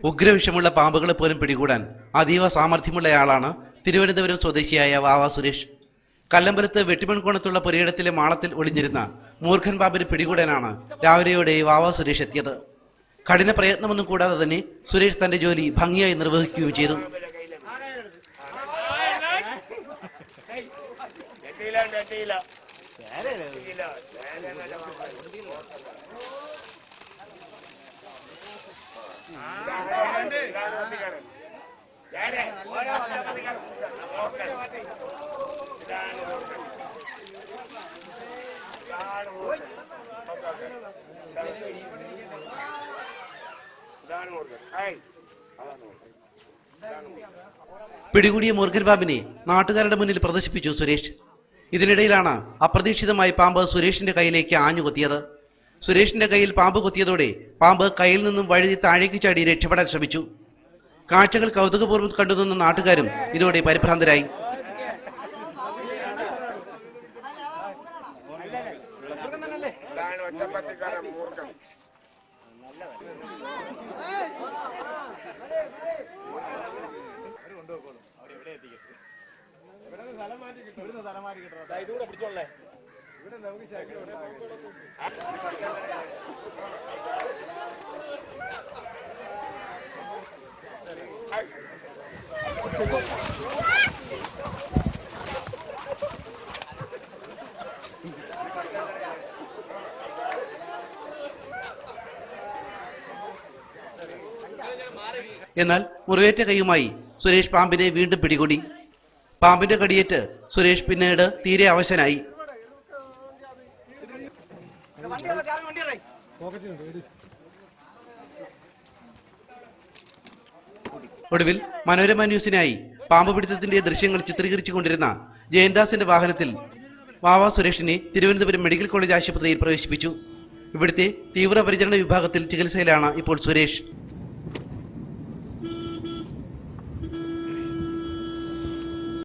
ഉഗ്രവിഷമുള്ള പാമ്പുകളെ പോലും പിടികൂടാൻ അതീവ സാമർഥ്യമുള്ളയാളാണ് തിരുവനന്തപുരം സ്വദേശിയായ വാവ സുരേഷ്. കല്ലമ്പലത്ത് വെട്ടിമൺകോണത്തുള്ള പുരയിടത്തിലെ മാളത്തിൽ ഒളിഞ്ഞിരുന്ന മൂർഖൻ പാമ്പിനെ പിടികൂടാനാണ് രാവിലെയോടെ വാവ സുരേഷ് എത്തിയത്. കഠിന പ്രയത്നമൊന്നും കൂടാതെ തന്നെ സുരേഷ് തന്റെ ജോലി ഭംഗിയായി നിർവഹിക്കുകയും ചെയ്തു. പിടികൂടിയ മൂർഖൻ പാമ്പിനെ നാട്ടുകാരുടെ മുന്നിൽ പ്രദർശിപ്പിച്ചു സുരേഷ്. ഇതിനിടയിലാണ് അപ്രതീക്ഷിതമായി പാമ്പ് സുരേഷിന്റെ കയ്യിലേക്ക് ആഞ്ഞുകൊത്തിയത്. സുരേഷിന്റെ കയ്യിൽ പാമ്പ് കൊത്തിയതോടെ പാമ്പ് കയ്യിൽ നിന്നും വഴുതി താഴേക്ക് ചാടി രക്ഷപ്പെടാൻ ശ്രമിച്ചു. കാഴ്ചകൾ കൗതുകപൂർവ്വം കണ്ടുനിന്ന നാട്ടുകാരും ഇതോടെ പരിഭ്രാന്തരായി. എന്നാൽ മുറിവേറ്റ കൈയുമായി സുരേഷ് പാമ്പിനെ വീണ്ടും പിടികൂടി. പാമ്പിന്റെ കടിയേറ്റ് സുരേഷ് പിന്നീട് തീരെ അവശനായി. ഒടുവിൽ മനോരമ ന്യൂസിനായി പാമ്പ് പിടുത്തത്തിന്റെ ദൃശ്യങ്ങൾ ചിത്രീകരിച്ചുകൊണ്ടിരുന്ന ജയന്താസിന്റെ വാഹനത്തിൽ വാവ സുരേഷിനെ തിരുവനന്തപുരം മെഡിക്കൽ കോളേജ് ആശുപത്രിയിൽ പ്രവേശിപ്പിച്ചു. ഇവിടുത്തെ തീവ്രപരിചരണ വിഭാഗത്തിൽ ചികിത്സയിലാണ് ഇപ്പോൾ സുരേഷ്.